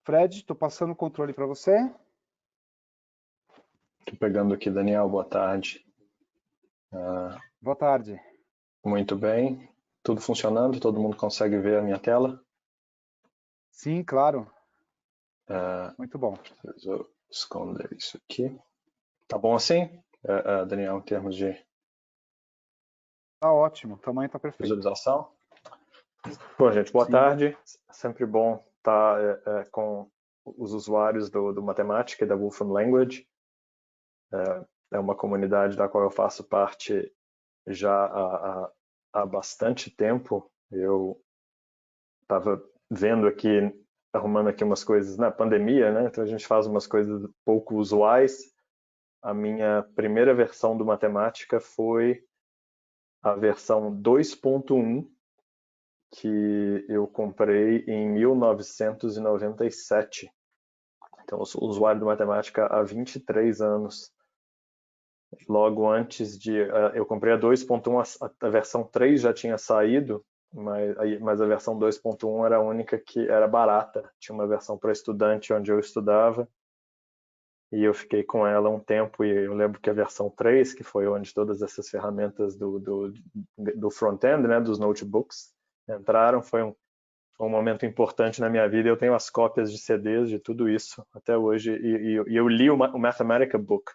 Fred, estou passando o controle para você. Estou pegando aqui, Daniel, boa tarde. Boa tarde. Muito bem. Tudo funcionando? Todo mundo consegue ver a minha tela? Sim, claro. Muito bom. Preciso esconder isso aqui. Tá bom assim, Daniel, em termos de Tá ótimo, o tamanho tá perfeito. visualização? Bom, gente, boa Sim. tarde. Sempre bom estar com os usuários do Matemática e da Wolfram Language. É uma comunidade da qual eu faço parte já há bastante tempo. Eu estava vendo aqui, arrumando aqui umas coisas na pandemia, né? Então a gente faz umas coisas pouco usuais. A minha primeira versão do Matemática foi a versão 2.1, que eu comprei em 1997. Então eu sou usuário do Matemática há 23 anos. Logo antes de... eu comprei a 2.1, a versão 3 já tinha saído, mas a versão 2.1 era a única que era barata. Tinha uma versão para estudante onde eu estudava, e eu fiquei com ela um tempo, e eu lembro que a versão 3, que foi onde todas essas ferramentas do front-end, né, dos notebooks, entraram, foi um momento importante na minha vida. Eu tenho as cópias de CDs de tudo isso até hoje, e eu li o Mathematica Book,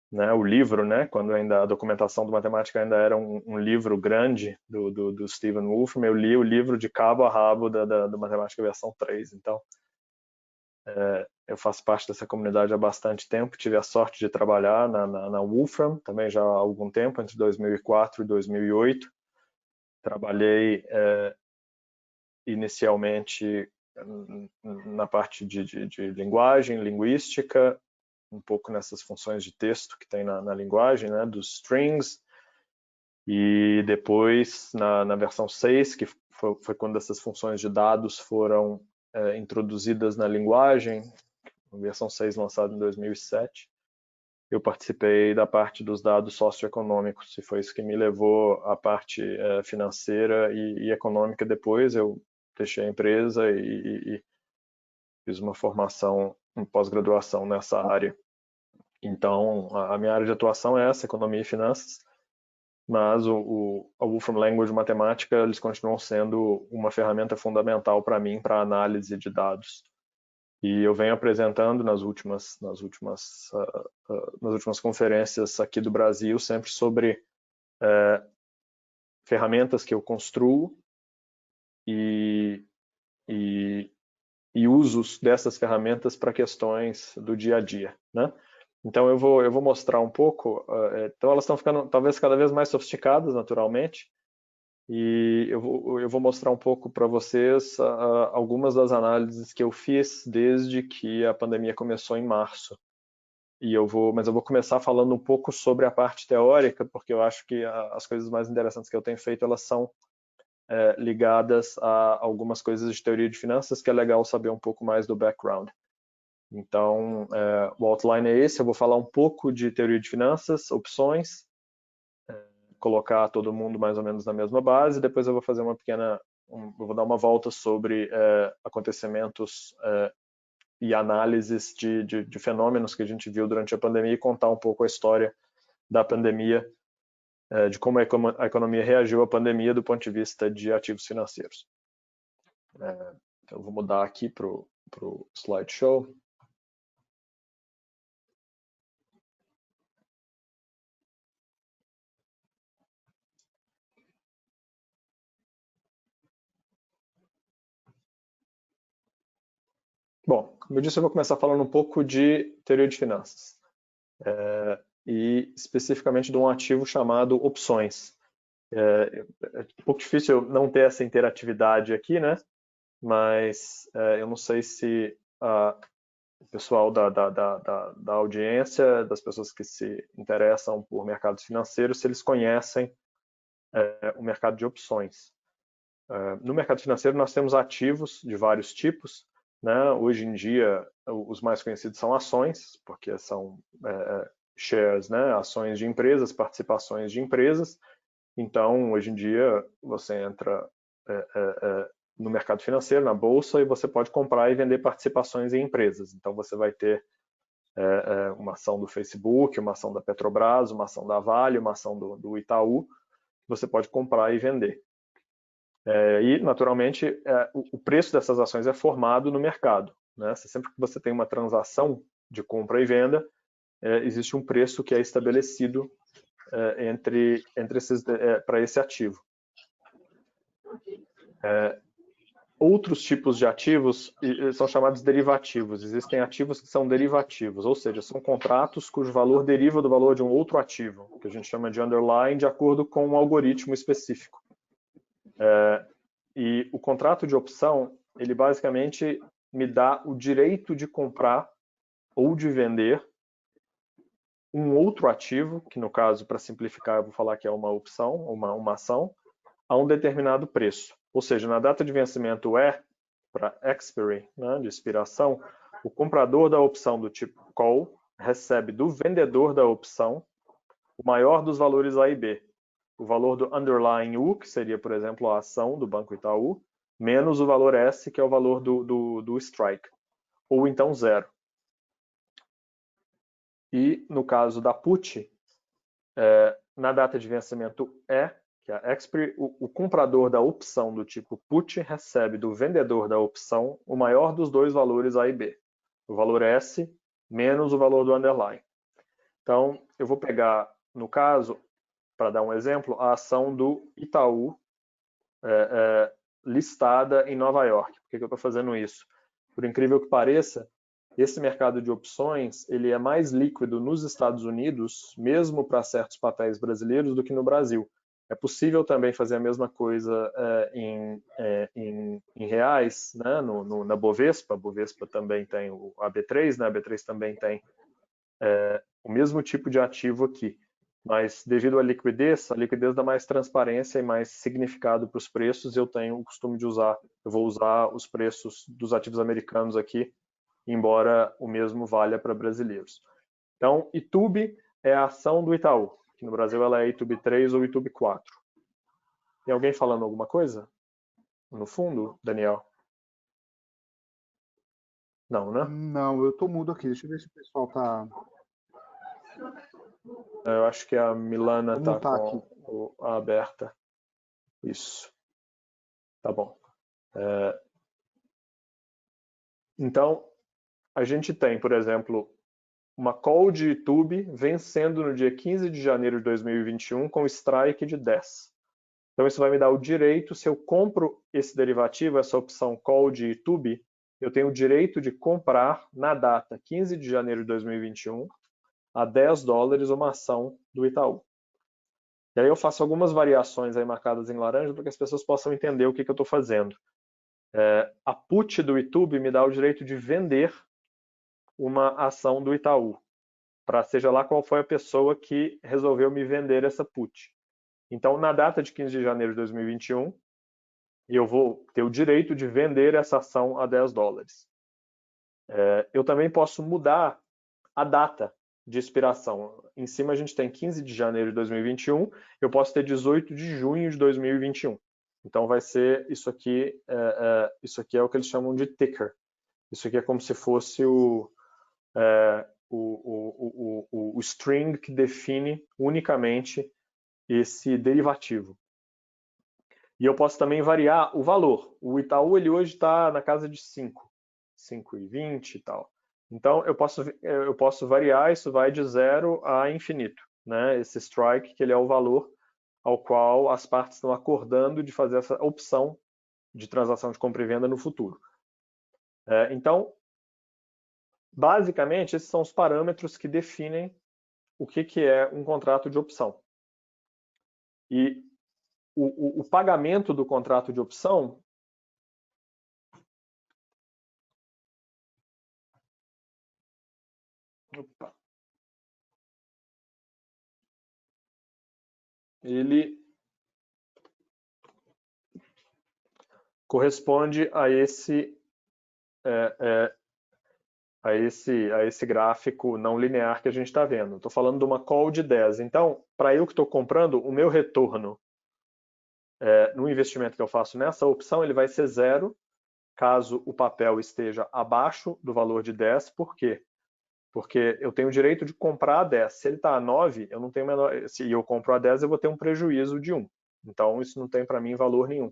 né, o livro, né, quando ainda a documentação do Matemática ainda era um livro grande do Stephen Wolfram. Eu li o livro de cabo a rabo do Matemática versão 3. Então, eu faço parte dessa comunidade há bastante tempo. Tive a sorte de trabalhar na Wolfram também já há algum tempo, entre 2004 e 2008. Trabalhei inicialmente na parte de linguagem, linguística, um pouco nessas funções de texto que tem na linguagem, né, dos strings, e depois na versão 6, que foi quando essas funções de dados foram introduzidas na linguagem, a versão 6 lançada em 2007, eu participei da parte dos dados socioeconômicos, e foi isso que me levou à parte financeira e econômica. Depois eu deixei a empresa e fiz uma formação em pós-graduação nessa área. Então, a minha área de atuação é essa, economia e finanças, mas a Wolfram Language Matemática, eles continuam sendo uma ferramenta fundamental para mim, para análise de dados. E eu venho apresentando nas últimas conferências aqui do Brasil sempre sobre ferramentas que eu construo e usos dessas ferramentas para questões do dia a dia, né? Então eu vou mostrar um pouco. Então elas estão ficando talvez cada vez mais sofisticadas, naturalmente, e eu vou mostrar um pouco para vocês algumas das análises que eu fiz desde que a pandemia começou em março. Mas eu vou começar falando um pouco sobre a parte teórica, porque eu acho que as coisas mais interessantes que eu tenho feito, elas são ligadas a algumas coisas de teoria de finanças, que é legal saber um pouco mais do background. Então, o outline é esse. Eu vou falar um pouco de teoria de finanças, opções, colocar todo mundo mais ou menos na mesma base. Depois eu vou fazer eu vou dar uma volta sobre acontecimentos e análises de fenômenos que a gente viu durante a pandemia, e contar um pouco a história da pandemia, de como a economia reagiu à pandemia do ponto de vista de ativos financeiros. Então eu vou mudar aqui para o slideshow. Bom, como eu disse, eu vou começar falando um pouco de teoria de finanças, e especificamente de um ativo chamado opções. É um pouco difícil eu não ter essa interatividade aqui, né? Mas eu não sei se o pessoal da audiência, das pessoas que se interessam por mercados financeiros, se eles conhecem o mercado de opções. No mercado financeiro nós temos ativos de vários tipos, né? Hoje em dia os mais conhecidos são ações, porque são shares, né? Ações de empresas, participações de empresas. Então, hoje em dia, você entra no mercado financeiro, na bolsa, e você pode comprar e vender participações em empresas. Então você vai ter uma ação do Facebook, uma ação da Petrobras, uma ação da Vale, uma ação do Itaú, você pode comprar e vender. E, naturalmente, o preço dessas ações é formado no mercado, né? Sempre que você tem uma transação de compra e venda, existe um preço que é estabelecido para esse ativo. Outros tipos de ativos são chamados derivativos. Existem ativos que são derivativos, ou seja, são contratos cujo valor deriva do valor de um outro ativo, que a gente chama de underlying, de acordo com um algoritmo específico. E o contrato de opção, ele basicamente me dá o direito de comprar ou de vender um outro ativo, que no caso, para simplificar, eu vou falar que é uma opção, uma ação, a um determinado preço. Ou seja, na data de vencimento para expiry, né, de expiração, o comprador da opção do tipo call recebe do vendedor da opção o maior dos valores A e B. O valor do underlying U, que seria, por exemplo, a ação do Banco Itaú, menos o valor S, que é o valor do strike, ou então zero. E no caso da put, na data de vencimento que é a expiry, o comprador da opção do tipo put recebe do vendedor da opção o maior dos dois valores A e B, o valor S menos o valor do underlying. Então, eu vou pegar, no caso, para dar um exemplo, a ação do Itaú listada em Nova York. Por que eu estou fazendo isso? Por incrível que pareça, esse mercado de opções ele é mais líquido nos Estados Unidos, mesmo para certos papéis brasileiros, do que no Brasil. É possível também fazer a mesma coisa em reais, né? Na Bovespa. A Bovespa também tem o AB3, né? A AB3 também tem o mesmo tipo de ativo aqui. Mas devido à liquidez, a liquidez dá mais transparência e mais significado para os preços. Eu tenho o costume de eu vou usar os preços dos ativos americanos aqui, embora o mesmo valha para brasileiros. Então, ITUB é a ação do Itaú, que no Brasil ela é ITUB 3 ou ITUB 4. Tem alguém falando alguma coisa? No fundo, Daniel? Não, né? Não, eu tô mudo aqui. Deixa eu ver se o pessoal tá. Eu acho que a Milana Vou está mutar aqui. com a aberta. Isso. Tá bom. Então, a gente tem, por exemplo, uma call de YouTube vencendo no dia 15 de janeiro de 2021 com strike de 10. Então isso vai me dar o direito, se eu compro esse derivativo, essa opção call de YouTube, eu tenho o direito de comprar na data 15 de janeiro de 2021 a $10 uma ação do Itaú. E aí eu faço algumas variações aí marcadas em laranja para que as pessoas possam entender o que eu estou fazendo. A put do YouTube me dá o direito de vender uma ação do Itaú, para seja lá qual foi a pessoa que resolveu me vender essa put. Então, na data de 15 de janeiro de 2021, eu vou ter o direito de vender essa ação a $10. Eu também posso mudar a data de expiração. Em cima a gente tem 15 de janeiro de 2021, eu posso ter 18 de junho de 2021. Então vai ser isso aqui é o que eles chamam de ticker. Isso aqui é como se fosse o string que define unicamente esse derivativo. E eu posso também variar o valor. O Itaú ele hoje está na casa de 5,20 e tal. Então eu posso variar, isso vai de 0 a infinito, né? Esse strike, que ele é o valor ao qual as partes estão acordando de fazer essa opção de transação de compra e venda no futuro. Então, basicamente, esses são os parâmetros que definem o que é um contrato de opção. E o pagamento do contrato de opção ele corresponde a esse gráfico não linear que a gente está vendo. Estou falando de uma call de 10. Então, para eu que estou comprando, o meu retorno no investimento que eu faço nessa opção, ele vai ser 0 caso o papel esteja abaixo do valor de 10. Por quê? Porque eu tenho o direito de comprar a 10. Se ele está a 9, eu não tenho menor. Se eu compro a 10, eu vou ter um prejuízo de 1. Então, isso não tem para mim valor nenhum.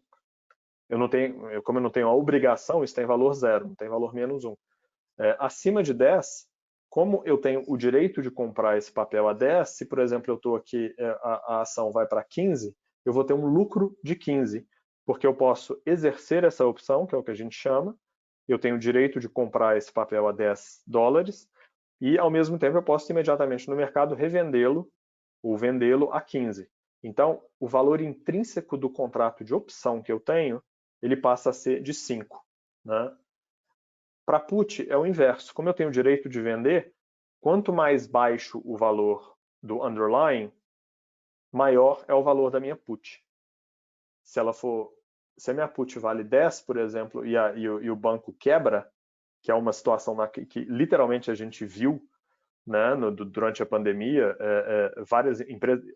Como eu não tenho a obrigação, isso tem valor 0, não tem valor menos 1. Acima de 10, como eu tenho o direito de comprar esse papel a 10, se, por exemplo, eu estou aqui, a ação vai para 15, eu vou ter um lucro de 15, porque eu posso exercer essa opção, que é o que a gente chama, eu tenho o direito de comprar esse papel a 10 dólares, e, ao mesmo tempo, eu posso imediatamente no mercado revendê-lo ou vendê-lo a 15. Então, o valor intrínseco do contrato de opção que eu tenho, ele passa a ser de 5. Né? Para put é o inverso. Como eu tenho o direito de vender, quanto mais baixo o valor do underlying, maior é o valor da minha put. Se a minha put vale 10, por exemplo, e o banco quebra, que é uma situação que literalmente a gente viu, né, durante a pandemia,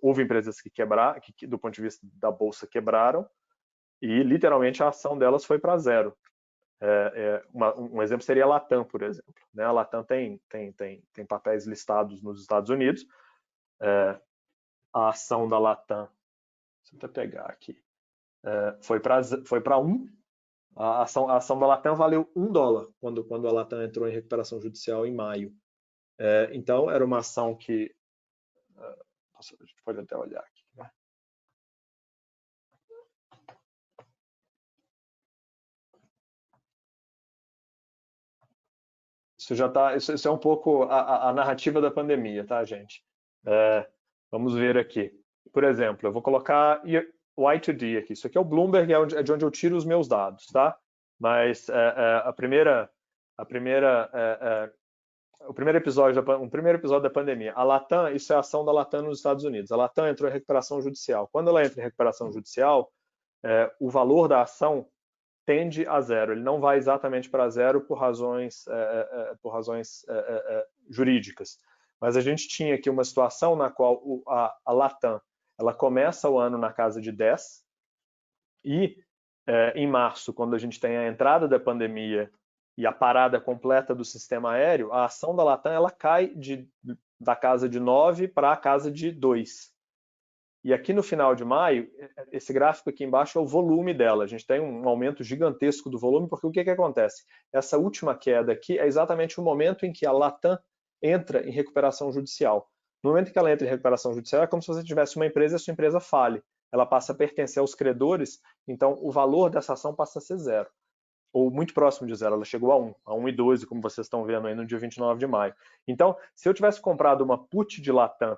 houve empresas que quebraram, que do ponto de vista da bolsa quebraram, e literalmente a ação delas foi para 0. Um exemplo seria a Latam, por exemplo. Né? A Latam tem papéis listados nos Estados Unidos. A ação da Latam, deixa eu até pegar aqui, foi para 1. A ação da Latam valeu $1 quando a Latam entrou em recuperação judicial em maio. Então, era uma ação que... a gente pode até olhar aqui. Né? Isso é um pouco a narrativa da pandemia, tá, gente? Vamos ver aqui. Por exemplo, eu vou colocar o Y2D aqui. Isso aqui é o Bloomberg, é de onde eu tiro os meus dados, tá? Mas o primeiro episódio da pandemia, a Latam, isso é a ação da Latam nos Estados Unidos. A Latam entrou em recuperação judicial. Quando ela entra em recuperação judicial, o valor da ação tende a 0. Ele não vai exatamente para 0 por razões jurídicas. Mas a gente tinha aqui uma situação na qual a Latam ela começa o ano na casa de 10 e em março, quando a gente tem a entrada da pandemia e a parada completa do sistema aéreo, a ação da Latam ela cai da casa de 9 para a casa de 2. E aqui no final de maio, esse gráfico aqui embaixo é o volume dela. A gente tem um aumento gigantesco do volume, porque o que acontece? Essa última queda aqui é exatamente o momento em que a Latam entra em recuperação judicial. No momento em que ela entra em recuperação judicial, é como se você tivesse uma empresa e a sua empresa fale. Ela passa a pertencer aos credores, então o valor dessa ação passa a ser 0. Ou muito próximo de 0, ela chegou a 1, a 1,12, como vocês estão vendo aí no dia 29 de maio. Então, se eu tivesse comprado uma put de Latam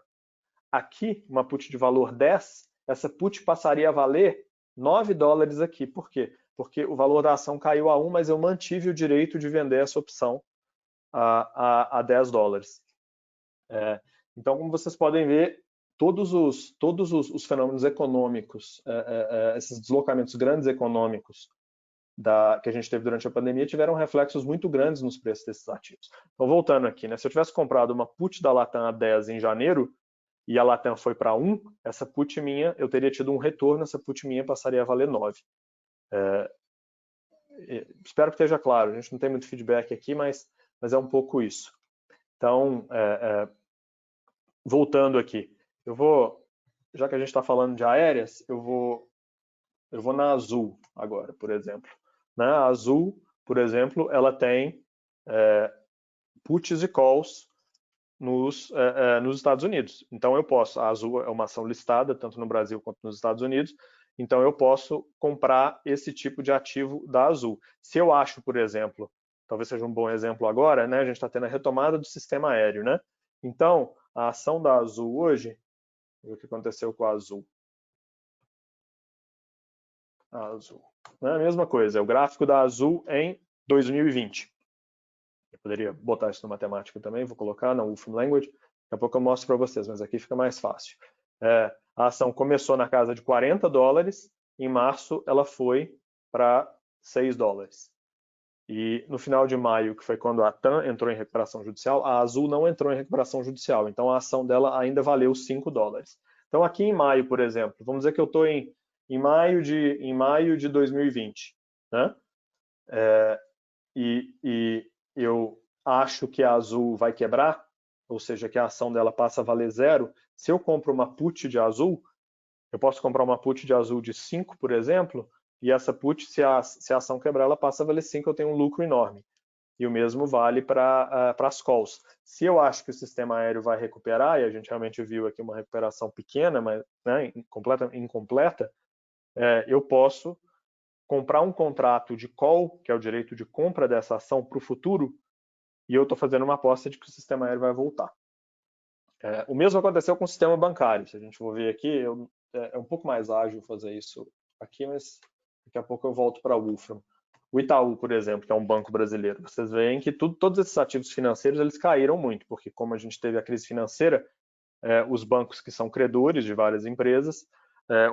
aqui, uma put de valor 10, essa put passaria a valer $9 aqui. Por quê? Porque o valor da ação caiu a 1, mas eu mantive o direito de vender essa opção a $10. Então, como vocês podem ver, todos os fenômenos econômicos, esses deslocamentos grandes econômicos que a gente teve durante a pandemia tiveram reflexos muito grandes nos preços desses ativos. Então, voltando aqui, né, se eu tivesse comprado uma put da Latam a 10 em janeiro, e a Latam foi para 1, essa put minha, eu teria tido um retorno, essa put minha passaria a valer 9. Espero que esteja claro, a gente não tem muito feedback aqui, mas é um pouco isso. Então, voltando aqui, já que a gente está falando de aéreas, eu vou na Azul agora, por exemplo. Na Azul, por exemplo, ela tem puts e calls nos Estados Unidos. Então a Azul é uma ação listada tanto no Brasil quanto nos Estados Unidos, então eu posso comprar esse tipo de ativo da Azul. Se eu acho, por exemplo, talvez seja um bom exemplo agora, né, a gente está tendo a retomada do sistema aéreo, né? Então, a ação da Azul hoje, o que aconteceu com a Azul? A Azul. É a mesma coisa, é o gráfico da Azul em 2020. Eu poderia botar isso no matemática também, vou colocar na Wolfram Language, daqui a pouco eu mostro para vocês, mas aqui fica mais fácil. A ação começou na casa de $40, em março ela foi para $6. E no final de maio, que foi quando a TAM entrou em recuperação judicial, a Azul não entrou em recuperação judicial, então a ação dela ainda valeu $5. Então aqui em maio, por exemplo, vamos dizer que eu estou em em maio de 2020, né? E eu acho que a Azul vai quebrar, ou seja, que a ação dela passa a valer 0. Se eu compro uma put de Azul, eu posso comprar uma put de Azul de 5, por exemplo, e essa put, se a ação quebrar, ela passa a valer 5, eu tenho um lucro enorme. E o mesmo vale para as calls. Se eu acho que o sistema aéreo vai recuperar, e a gente realmente viu aqui uma recuperação pequena, mas né, incompleta, eu posso comprar um contrato de call, que é o direito de compra dessa ação para o futuro, e eu estou fazendo uma aposta de que o sistema aéreo vai voltar. O mesmo aconteceu com o sistema bancário. Se a gente for ver aqui, é um pouco mais ágil fazer isso aqui, mas daqui a pouco eu volto para o Wolfram. O Itaú, por exemplo, que é um banco brasileiro, vocês veem que todos esses ativos financeiros eles caíram muito, porque como a gente teve a crise financeira, os bancos que são credores de várias empresas,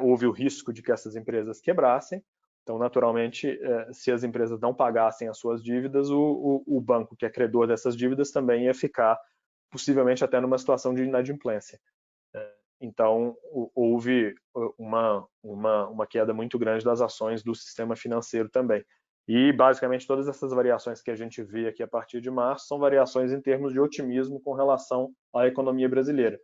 houve o risco de que essas empresas quebrassem. Então, naturalmente, se as empresas não pagassem as suas dívidas, o banco que é credor dessas dívidas também ia ficar possivelmente até numa situação de inadimplência. Então, houve uma queda muito grande das ações do sistema financeiro também. E, basicamente, todas essas variações que a gente vê aqui a partir de março são variações em termos de otimismo com relação à economia brasileira.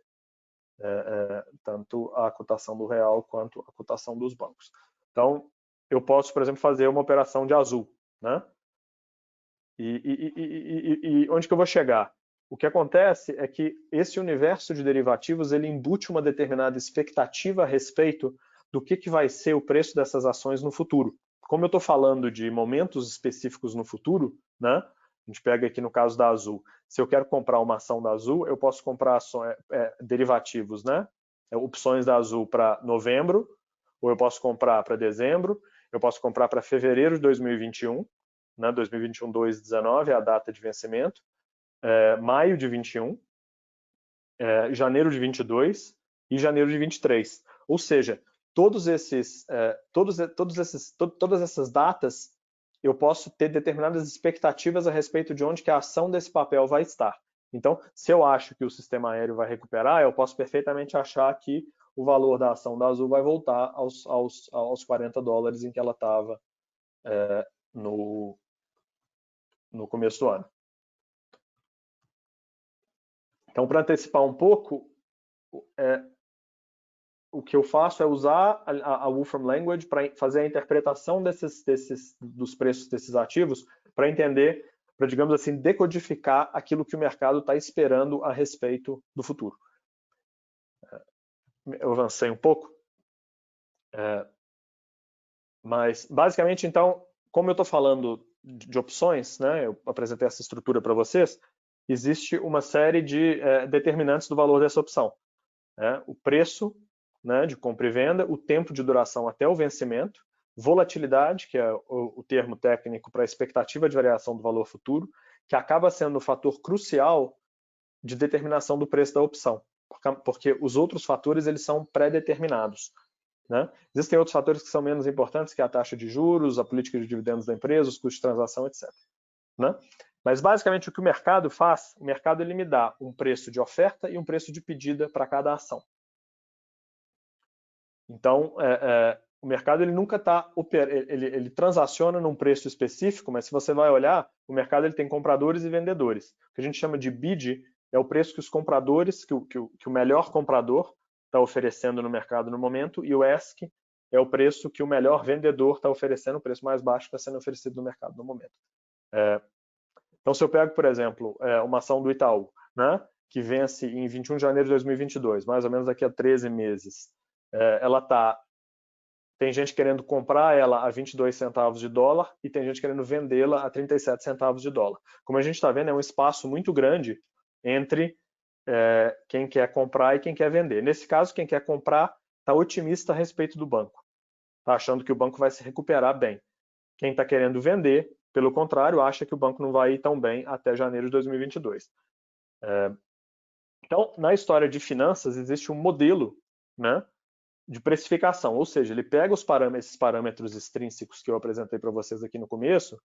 Tanto a cotação do real quanto a cotação dos bancos. Então, eu posso, por exemplo, fazer uma operação de Azul, né? E onde que eu vou chegar? O que acontece é que esse universo de derivativos ele embute uma determinada expectativa a respeito do que vai ser o preço dessas ações no futuro. Como eu estou falando de momentos específicos no futuro, né? A gente pega aqui no caso da Azul. Se eu quero comprar uma ação da Azul, eu posso comprar derivativos, né? Opções da Azul para novembro, ou eu posso comprar para dezembro, eu posso comprar para fevereiro de 2021, né? 2021/2/19 é a data de vencimento, maio de 21, janeiro de 22 e janeiro de 23. Ou seja, todas essas datas eu posso ter determinadas expectativas a respeito de onde que a ação desse papel vai estar. Então, se eu acho que o sistema aéreo vai recuperar, eu posso perfeitamente achar que o valor da ação da Azul vai voltar aos 40 dólares em que ela estava no começo do ano. Então, para antecipar um pouco, o que eu faço é usar a Wolfram Language para fazer a interpretação dos preços desses ativos para entender, para, digamos assim, decodificar aquilo que o mercado está esperando a respeito do futuro. Eu avancei um pouco, mas basicamente, então, como eu estou falando de opções, né, eu apresentei essa estrutura para vocês, existe uma série de determinantes do valor dessa opção. O preço, né, de compra e venda, o tempo de duração até o vencimento, volatilidade, que é o termo técnico para a expectativa de variação do valor futuro, que acaba sendo o fator crucial de determinação do preço da opção, porque os outros fatores eles são pré-determinados. Né? Existem outros fatores que são menos importantes, que é a taxa de juros, a política de dividendos da empresa, os custos de transação, etc. Né? Mas basicamente o que o mercado faz, o mercado ele me dá um preço de oferta e um preço de pedida para cada ação. Então, o mercado ele nunca está ele transaciona num preço específico, mas se você vai olhar, o mercado ele tem compradores e vendedores. O que a gente chama de bid é o preço que os compradores, que o melhor comprador está oferecendo no mercado no momento, e o ask é o preço que o melhor vendedor está oferecendo, o preço mais baixo que está sendo oferecido no mercado no momento. Então, se eu pego, por exemplo, uma ação do Itaú, né, que vence em 21 de janeiro de 2022, mais ou menos daqui a 13 meses, tem gente querendo comprar ela a 22 centavos de dólar e tem gente querendo vendê-la a 37 centavos de dólar. Como a gente está vendo, é um espaço muito grande entre quem quer comprar e quem quer vender. Nesse caso, quem quer comprar está otimista a respeito do banco, está achando que o banco vai se recuperar bem. Quem está querendo vender, pelo contrário, acha que o banco não vai ir tão bem até janeiro de 2022. Então, na história de finanças, existe um modelo, né, de precificação, ou seja, ele pega esses parâmetros extrínsecos que eu apresentei para vocês aqui no começo,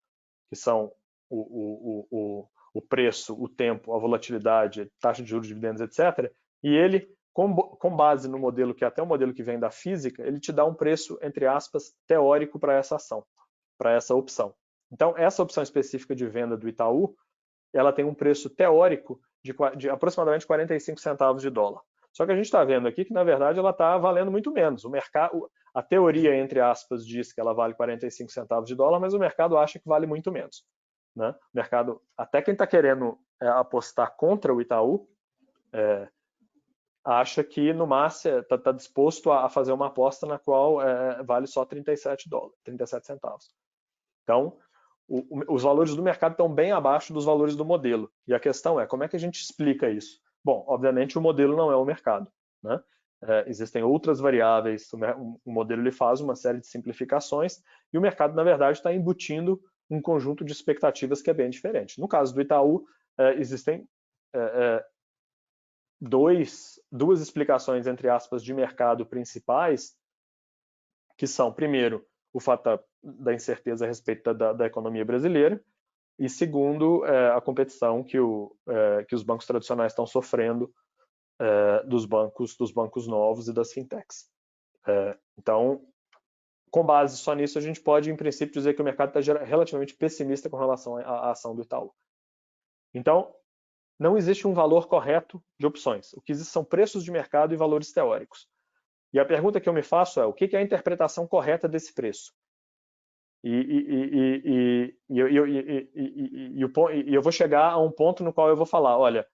que são o preço, o tempo, a volatilidade, taxa de juros, dividendos, etc., e ele com base no modelo que é até o modelo que vem da física, ele te dá um preço, entre aspas, teórico para essa ação, para essa opção. Então, essa opção específica de venda do Itaú, ela tem um preço teórico de aproximadamente 45 centavos de dólar. Só que a gente está vendo aqui que, na verdade, ela está valendo muito menos. O mercado, a teoria, entre aspas, diz que ela vale 45 centavos de dólar, mas o mercado acha que vale muito menos. Né? O mercado, até quem está querendo apostar contra o Itaú, acha que no máximo está disposto a fazer uma aposta na qual vale só 37 centavos. Então, os valores do mercado estão bem abaixo dos valores do modelo. E a questão é, como é que a gente explica isso? Bom, obviamente o modelo não é o mercado. Né? Existem outras variáveis, o modelo ele faz uma série de simplificações e o mercado, na verdade, está embutindo um conjunto de expectativas que é bem diferente. No caso do Itaú, existem duas explicações, entre aspas, de mercado principais, que são, primeiro, o fato da incerteza a respeito da economia brasileira, e segundo, a competição que os bancos tradicionais estão sofrendo dos bancos novos e das fintechs. Então, com base só nisso, a gente pode, em princípio, dizer que o mercado está relativamente pessimista com relação à ação do Itaú. Então, não existe um valor correto de opções. O que existe são preços de mercado e valores teóricos. E a pergunta que eu me faço é, o que é a interpretação correta desse preço? E eu vou chegar a um ponto no qual eu vou falar, olha,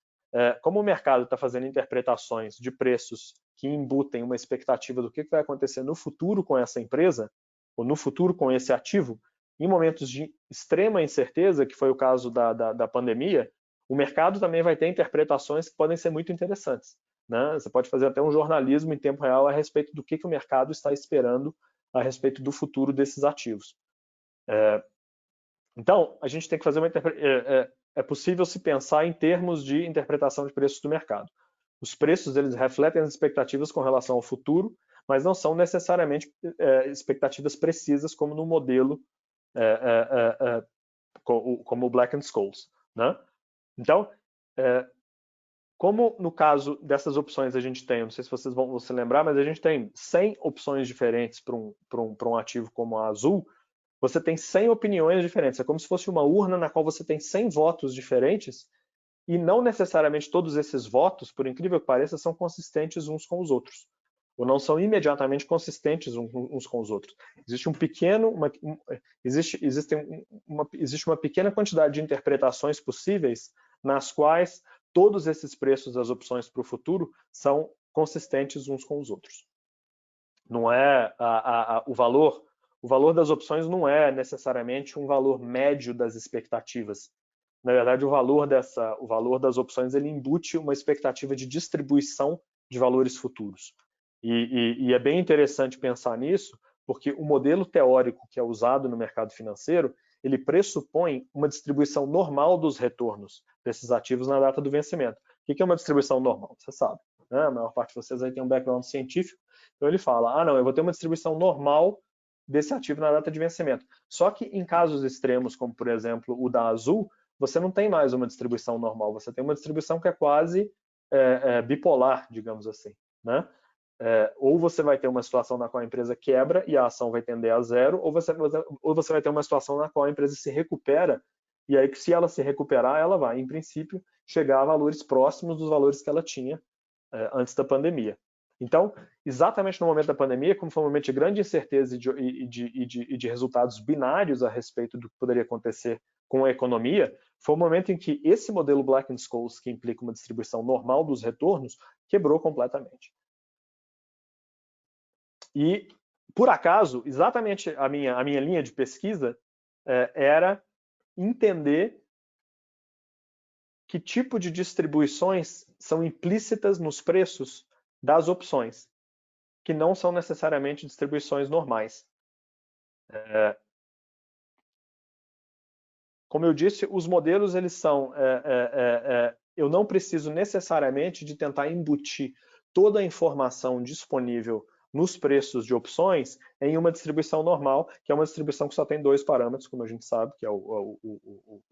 como o mercado está fazendo interpretações de preços que embutem uma expectativa do que vai acontecer no futuro com essa empresa, ou no futuro com esse ativo, em momentos de extrema incerteza, que foi o caso da pandemia, o mercado também vai ter interpretações que podem ser muito interessantes. Né? Você pode fazer até um jornalismo em tempo real a respeito do que o mercado está esperando a respeito do futuro desses ativos. Então, a gente tem que fazer uma é possível se pensar em termos de interpretação de preços do mercado. Os preços eles refletem as expectativas com relação ao futuro, mas não são necessariamente expectativas precisas como no modelo como o Black Scholes. Né? Então, como no caso dessas opções a gente tem, não sei se vocês vão se lembrar, mas a gente tem 100 opções diferentes para um ativo como a Azul, você tem 100 opiniões diferentes. É como se fosse uma urna na qual você tem 100 votos diferentes e não necessariamente todos esses votos, por incrível que pareça, são consistentes uns com os outros. Ou não são imediatamente consistentes uns com os outros. Existe existe uma pequena quantidade de interpretações possíveis nas quais todos esses preços das opções para o futuro são consistentes uns com os outros. Não é o valor das opções não é necessariamente um valor médio das expectativas. Na verdade, o valor das opções ele embute uma expectativa de distribuição de valores futuros. E é bem interessante pensar nisso, porque o modelo teórico que é usado no mercado financeiro, ele pressupõe uma distribuição normal dos retornos desses ativos na data do vencimento. O que é uma distribuição normal? Você sabe, né? A maior parte de vocês aí tem um background científico, então ele fala, não, eu vou ter uma distribuição normal desse ativo na data de vencimento. Só que em casos extremos, como por exemplo o da Azul, você não tem mais uma distribuição normal, você tem uma distribuição que é quase bipolar, digamos assim. Né? Ou você vai ter uma situação na qual a empresa quebra e a ação vai tender a zero, ou você vai ter uma situação na qual a empresa se recupera, e aí se ela se recuperar, ela vai, em princípio, chegar a valores próximos dos valores que ela tinha antes da pandemia. Então, exatamente no momento da pandemia, como foi um momento de grande incerteza e de resultados binários a respeito do que poderia acontecer com a economia, foi o momento em que esse modelo Black Scholes, que implica uma distribuição normal dos retornos, quebrou completamente. E, por acaso, exatamente a minha linha de pesquisa era entender que tipo de distribuições são implícitas nos preços das opções, que não são necessariamente distribuições normais. Como eu disse, os modelos eles são... eu não preciso necessariamente de tentar embutir toda a informação disponível nos preços de opções em uma distribuição normal, que é uma distribuição que só tem dois parâmetros, como a gente sabe, que é o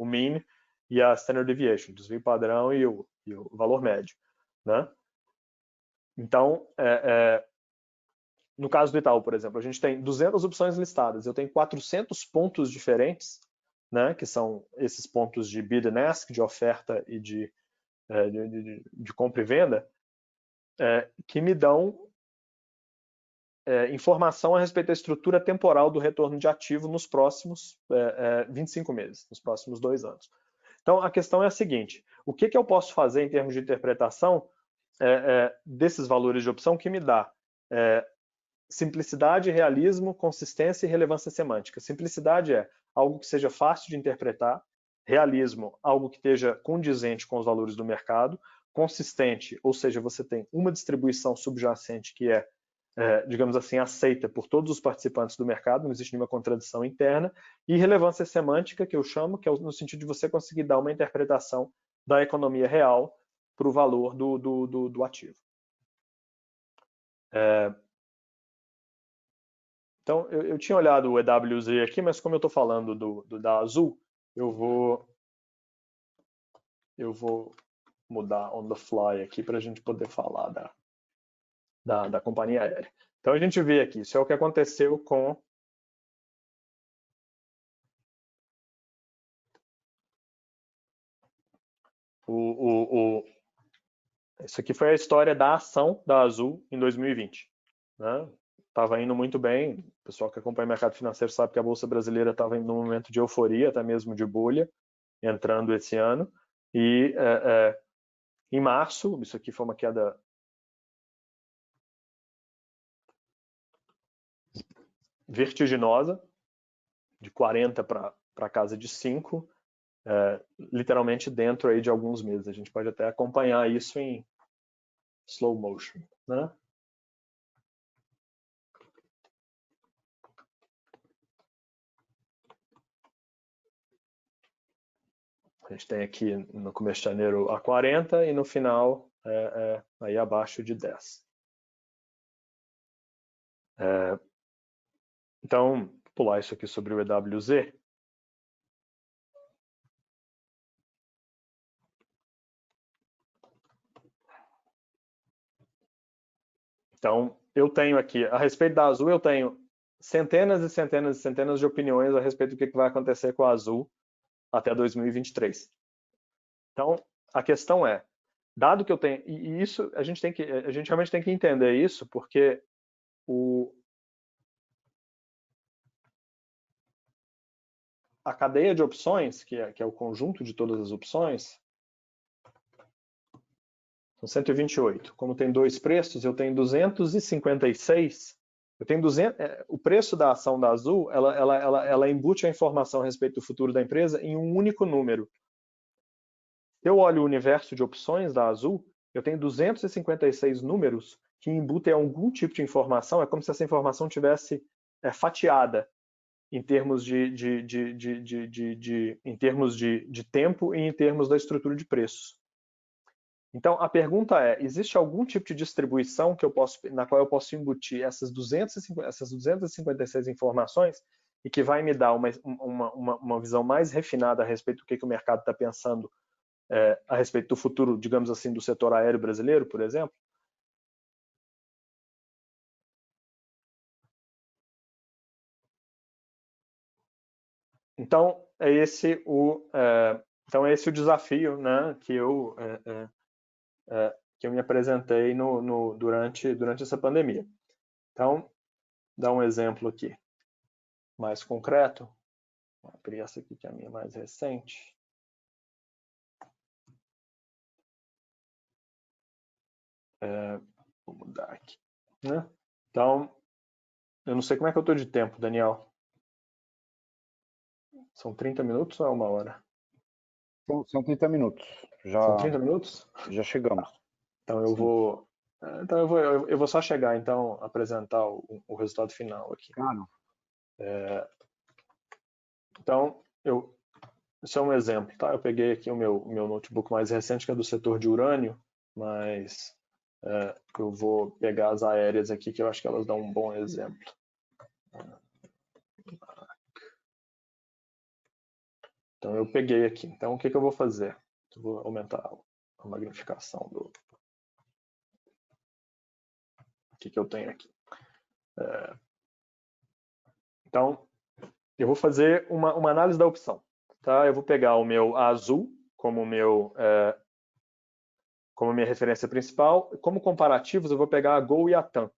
mean e a standard deviation, desvio padrão e o valor médio. Né? Então, no caso do Itaú, por exemplo, a gente tem 200 opções listadas, eu tenho 400 pontos diferentes, né, que são esses pontos de bid and ask, de oferta e de compra e venda, que me dão informação a respeito da estrutura temporal do retorno de ativo nos próximos 25 meses, nos próximos 2 anos. Então, a questão é a seguinte: o que eu posso fazer em termos de interpretação desses valores de opção que me dá simplicidade, realismo, consistência e relevância semântica? Simplicidade é algo que seja fácil de interpretar, realismo, algo que esteja condizente com os valores do mercado, consistente, ou seja, você tem uma distribuição subjacente que digamos assim, aceita por todos os participantes do mercado, não existe nenhuma contradição interna, e relevância semântica, que eu chamo, que é no sentido de você conseguir dar uma interpretação da economia real para o valor do ativo. Então, eu tinha olhado o EWZ aqui, mas como eu estou falando da Azul, eu vou mudar on the fly aqui para a gente poder falar da companhia aérea. Então, a gente vê aqui, isso é o que aconteceu com isso aqui foi a história da ação da Azul em 2020. Né? Estava indo muito bem, o pessoal que acompanha o mercado financeiro sabe que a Bolsa Brasileira estava em um momento de euforia, até mesmo de bolha, entrando esse ano. E em março, isso aqui foi uma queda vertiginosa, de 40 para casa de 5, literalmente dentro aí de alguns meses. A gente pode até acompanhar isso em slow motion. Né? A gente tem aqui no começo de janeiro a 40 e no final aí abaixo de 10. Então, vou pular isso aqui sobre o EWZ. Então, eu tenho aqui, a respeito da Azul, eu tenho centenas e centenas e centenas de opiniões a respeito do que vai acontecer com a Azul até 2023. Então, a questão é, dado que eu tenho, e isso a gente realmente tem que entender isso, porque a cadeia de opções, que é o conjunto de todas as opções, são 128. Como tem dois preços, eu tenho 256. Eu tenho 200, o preço da ação da Azul, ela embute a informação a respeito do futuro da empresa em um único número. Eu olho o universo de opções da Azul, eu tenho 256 números que embutem algum tipo de informação, é como se essa informação tivesse fatiada em termos em termos de tempo e em termos da estrutura de preços. Então, a pergunta é, existe algum tipo de distribuição na qual eu posso embutir essas 256 informações e que vai me dar uma visão mais refinada a respeito do que o mercado está pensando a respeito do futuro, digamos assim, do setor aéreo brasileiro, por exemplo? Então, é esse o desafio, né, que eu me apresentei durante essa pandemia. Então, dar um exemplo aqui mais concreto. Vou abrir essa aqui que é a minha mais recente. Vou mudar aqui. Né? Então, eu não sei como é que eu estou de tempo, Daniel. São 30 minutos ou é 1 hora? São 30 minutos. São 30 minutos? Já chegamos. Então eu vou. Eu vou só chegar, então, apresentar o resultado final aqui. Claro. Então, isso é um exemplo, tá? Eu peguei aqui o meu notebook mais recente, que é do setor de urânio, mas eu vou pegar as aéreas aqui, que eu acho que elas dão um bom exemplo. Então, eu peguei aqui. Então, o que eu vou fazer? Eu vou aumentar a magnificação que eu tenho aqui. Então, eu vou fazer uma análise da opção. Tá? Eu vou pegar o meu azul como minha referência principal. Como comparativos, eu vou pegar a Gol e a TAM.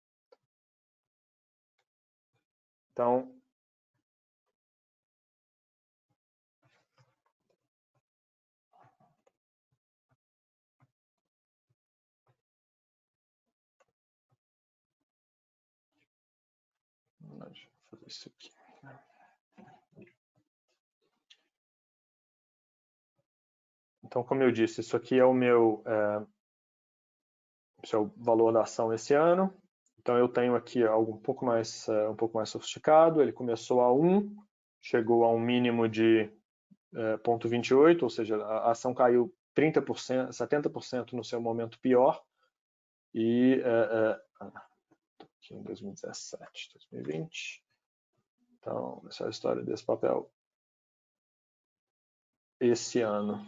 Então, deixa eu fazer isso aqui. Então, como eu disse, isso aqui é o meu esse é o valor da ação esse ano. Então, eu tenho aqui algo um pouco mais sofisticado. Ele começou a 1, chegou a um mínimo de 0,28, ou seja, a ação caiu 30%, 70% no seu momento pior. E aqui em 2017, 2020. Então, essa é a história desse papel esse ano.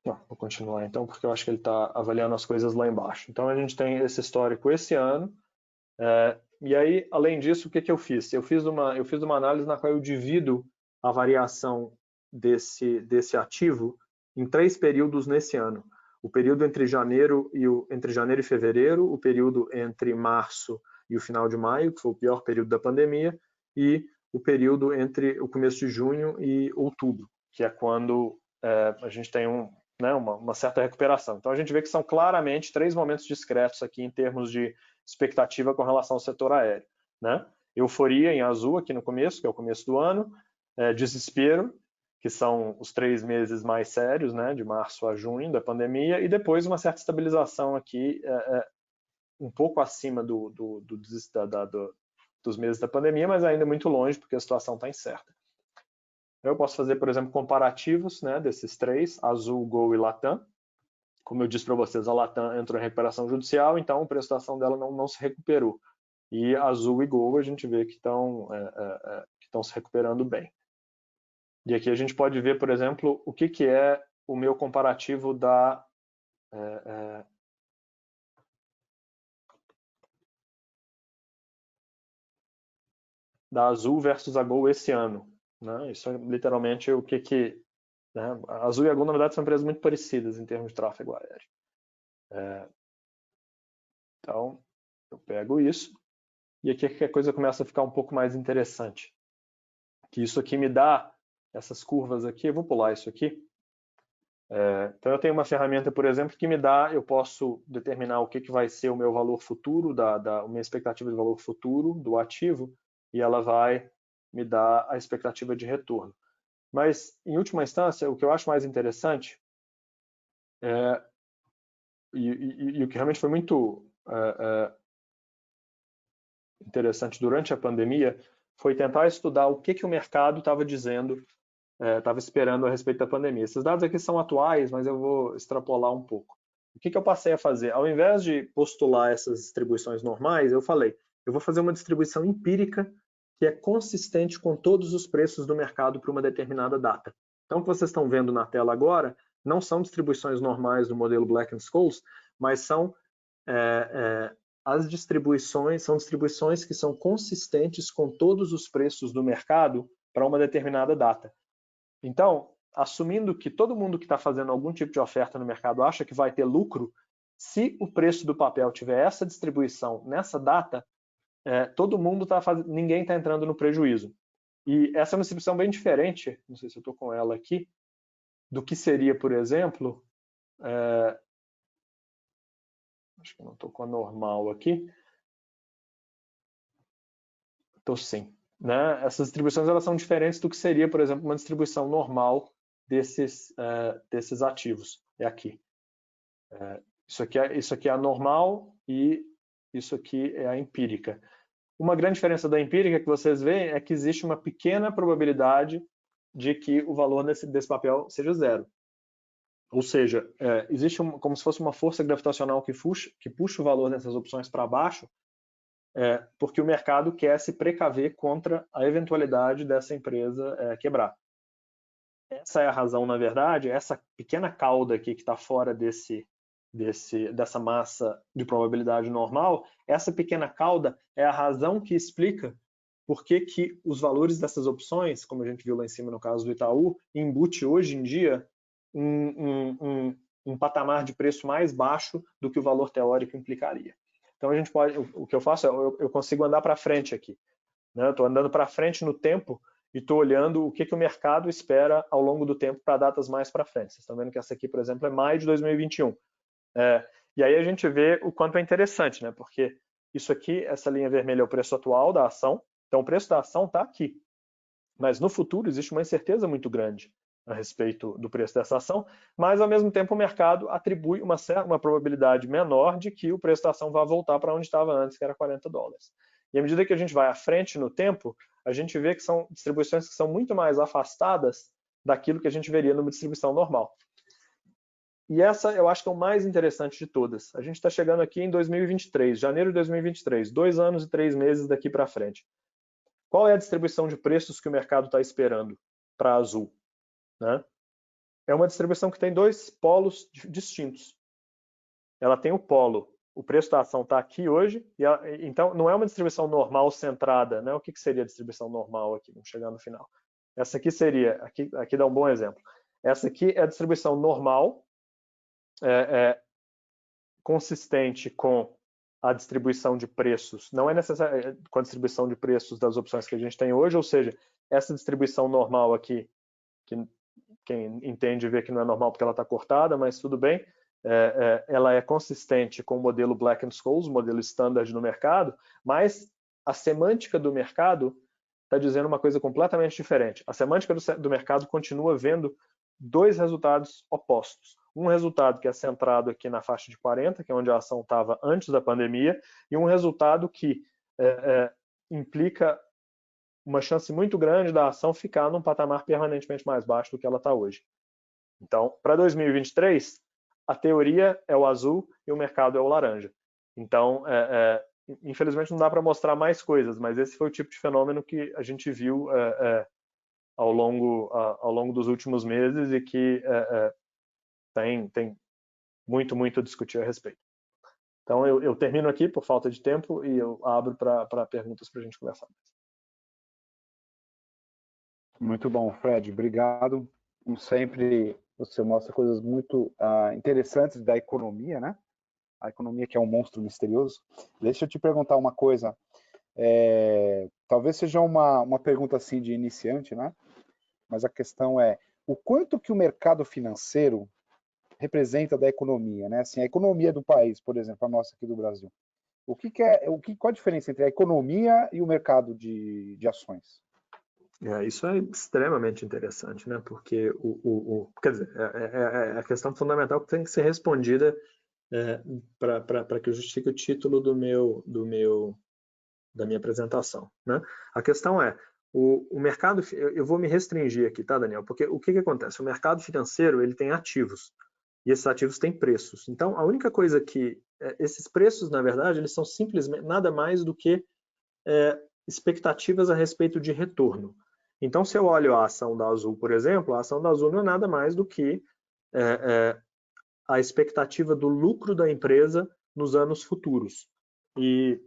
Não, vou continuar então, porque eu acho que ele está avaliando as coisas lá embaixo. Então, a gente tem esse histórico esse ano. E aí, além disso, o que eu fiz? Eu fiz uma análise na qual eu divido a variação desse ativo em 3 períodos nesse ano. O período entre janeiro e fevereiro, o período entre março e o final de maio, que foi o pior período da pandemia, e o período entre o começo de junho e outubro, que é quando a gente tem uma certa recuperação. Então, a gente vê que são claramente 3 momentos discretos aqui em termos de expectativa com relação ao setor aéreo. Né? Euforia em azul aqui no começo, que é o começo do ano, desespero, que são os 3 meses mais sérios, né, de março a junho da pandemia, e depois uma certa estabilização aqui, um pouco acima dos meses da pandemia, mas ainda muito longe, porque a situação está incerta. Eu posso fazer, por exemplo, comparativos, né, desses 3, azul, Gol e Latam. Como eu disse para vocês, a Latam entrou em recuperação judicial, então a prestação dela não se recuperou. E azul e Gol a gente vê que estão se recuperando bem. E aqui a gente pode ver, por exemplo, o que é o meu comparativo da azul versus a Gol esse ano. Né? Isso é literalmente o que né? A Azul e a Gol, na verdade, são empresas muito parecidas em termos de tráfego aéreo. Então, eu pego isso, e aqui a coisa começa a ficar um pouco mais interessante. Que isso aqui me dá essas curvas aqui, eu vou pular isso aqui. Então eu tenho uma ferramenta, por exemplo, que me dá, eu posso determinar o que vai ser o meu valor futuro, a minha expectativa de valor futuro do ativo, e ela vai me dar a expectativa de retorno. Mas, em última instância, o que eu acho mais interessante, e o que realmente foi muito interessante durante a pandemia, foi tentar estudar o que o mercado estava dizendo, estava esperando a respeito da pandemia. Esses dados aqui são atuais, mas eu vou extrapolar um pouco. O que eu passei a fazer? Ao invés de postular essas distribuições normais, eu falei, eu vou fazer uma distribuição empírica que é consistente com todos os preços do mercado para uma determinada data. Então, o que vocês estão vendo na tela agora não são distribuições normais do modelo Black & Scholes, mas são as distribuições, são distribuições que são consistentes com todos os preços do mercado para uma determinada data. Então, assumindo que todo mundo que está fazendo algum tipo de oferta no mercado acha que vai ter lucro, se o preço do papel tiver essa distribuição nessa data, todo mundo está fazendo, ninguém está entrando no prejuízo. E essa é uma distribuição bem diferente, não sei se eu estou com ela aqui, do que seria, por exemplo, acho que não estou com a normal aqui, estou sim. Né? Essas distribuições elas são diferentes do que seria, por exemplo, uma distribuição normal desses ativos. É aqui. Isso aqui é a normal e isso aqui é a empírica. Uma grande diferença da empírica que vocês veem é que existe uma pequena probabilidade de que o valor desse papel seja 0. Ou seja, existe como se fosse uma força gravitacional que puxa o valor dessas opções para baixo, porque o mercado quer se precaver contra a eventualidade dessa empresa quebrar. Essa é a razão, na verdade, essa pequena cauda aqui que está fora dessa massa de probabilidade normal, essa pequena cauda é a razão que explica por que os valores dessas opções, como a gente viu lá em cima no caso do Itaú, embute hoje em dia um patamar de preço mais baixo do que o valor teórico implicaria. Então a gente pode, o que eu faço é eu consigo andar para frente aqui, né? Eu estou andando para frente no tempo e estou olhando o que o mercado espera ao longo do tempo para datas mais para frente. Vocês estão vendo que essa aqui, por exemplo, é maio de 2021. E aí a gente vê o quanto é interessante, né? Porque isso aqui, essa linha vermelha é o preço atual da ação. Então o preço da ação está aqui. Mas no futuro existe uma incerteza muito grande a respeito do preço dessa ação, mas ao mesmo tempo o mercado atribui uma probabilidade menor de que o preço da ação vá voltar para onde estava antes, que era $40. E à medida que a gente vai à frente no tempo, a gente vê que são distribuições que são muito mais afastadas daquilo que a gente veria numa distribuição normal. E essa eu acho que é o mais interessante de todas. A gente está chegando aqui em 2023, janeiro de 2023, 2 anos e 3 meses daqui para frente. Qual é a distribuição de preços que o mercado está esperando para a Azul? Né? É uma distribuição que tem 2 polos distintos. Ela tem o polo, o preço da ação está aqui hoje, então não é uma distribuição normal centrada. Né? O que seria a distribuição normal aqui? Vamos chegar no final. Essa aqui seria, aqui dá um bom exemplo. Essa aqui é a distribuição normal, consistente com a distribuição de preços, não é necessário com a distribuição de preços das opções que a gente tem hoje, ou seja, essa distribuição normal aqui, que quem entende vê que não é normal porque ela está cortada, mas tudo bem, ela é consistente com o modelo Black & Scholes, o modelo standard no mercado, mas a semântica do mercado está dizendo uma coisa completamente diferente. A semântica do mercado continua vendo 2 resultados opostos. Um resultado que é centrado aqui na faixa de 40, que é onde a ação estava antes da pandemia, e um resultado que implica uma chance muito grande da ação ficar num patamar permanentemente mais baixo do que ela está hoje. Então, para 2023, a teoria é o azul e o mercado é o laranja. Então, infelizmente não dá para mostrar mais coisas, mas esse foi o tipo de fenômeno que a gente viu ao longo dos últimos meses e que tem muito a discutir a respeito. Então, eu termino aqui por falta de tempo e eu abro para perguntas para a gente conversar. Muito bom, Fred. Obrigado. Como sempre, você mostra coisas muito interessantes da economia, né? A economia que é um monstro misterioso. Deixa eu te perguntar uma coisa. Talvez seja uma pergunta assim de iniciante, né? Mas a questão é o quanto que o mercado financeiro representa da economia, né? Assim, a economia do país, por exemplo, a nossa aqui do Brasil. Qual a diferença entre a economia e o mercado de ações? Isso é extremamente interessante, né? Porque quer dizer, a questão fundamental que tem que ser respondida para que eu justifique o título da minha apresentação, né? A questão é o mercado. Eu vou me restringir aqui, tá, Daniel? Porque o que acontece? O mercado financeiro ele tem ativos e esses ativos têm preços. Então, a única coisa que esses preços, na verdade, eles são simplesmente nada mais do que expectativas a respeito de retorno. Então, se eu olho a ação da Azul, por exemplo, a ação da Azul não é nada mais do que a expectativa do lucro da empresa nos anos futuros. E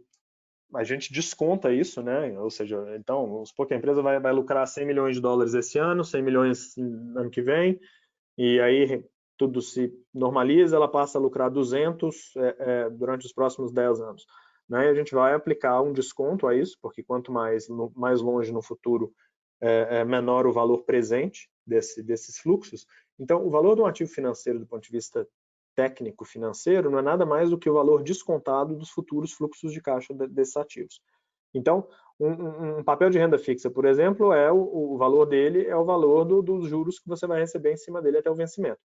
a gente desconta isso, né? Ou seja, então, vamos supor que a empresa vai lucrar $100 milhões esse ano, 100 milhões no ano que vem, e aí tudo se normaliza, ela passa a lucrar 200 durante os próximos 10 anos. Né? E a gente vai aplicar um desconto a isso, porque quanto mais longe no futuro, menor o valor presente desses fluxos. Então, o valor de um ativo financeiro, do ponto de vista técnico financeiro, não é nada mais do que o valor descontado dos futuros fluxos de caixa desses ativos. Então, um papel de renda fixa, por exemplo, o valor dele é o valor dos juros que você vai receber em cima dele até o vencimento.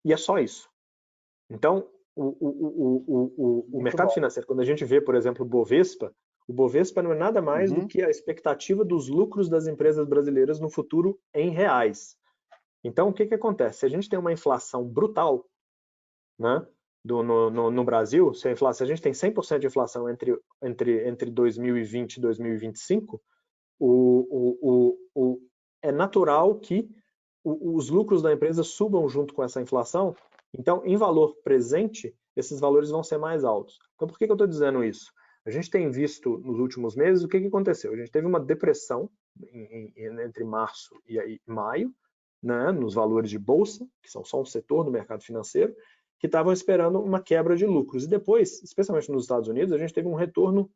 E é só isso. Então, o mercado financeiro, quando a gente vê, por exemplo, o Bovespa não é nada mais do que a expectativa dos lucros das empresas brasileiras no futuro em reais. Então, o que acontece? Se a gente tem uma inflação brutal, né, no Brasil, se a gente tem 100% de inflação entre 2020 e 2025, é natural que os lucros da empresa subam junto com essa inflação. Então, em valor presente, esses valores vão ser mais altos. Então, por que eu estou dizendo isso? A gente tem visto nos últimos meses o que aconteceu. A gente teve uma depressão entre março e maio, né, nos valores de bolsa, que são só um setor do mercado financeiro, que estavam esperando uma quebra de lucros. E depois, especialmente nos Estados Unidos, a gente teve um retorno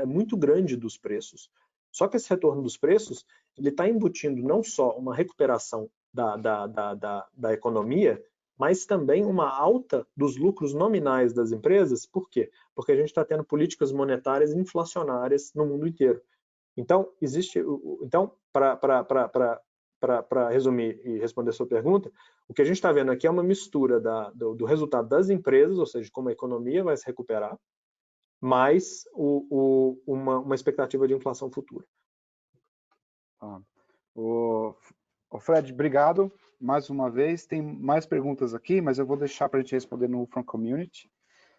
muito grande dos preços. Só que esse retorno dos preços ele está embutindo não só uma recuperação da economia, mas também uma alta dos lucros nominais das empresas. Por quê? Porque a gente está tendo políticas monetárias inflacionárias no mundo inteiro. Então, para resumir e responder a sua pergunta, o que a gente está vendo aqui é uma mistura do resultado das empresas, ou seja, como a economia vai se recuperar, mais uma expectativa de inflação futura. O Fred, obrigado mais uma vez. Tem mais perguntas aqui, mas eu vou deixar para a gente responder no From Community.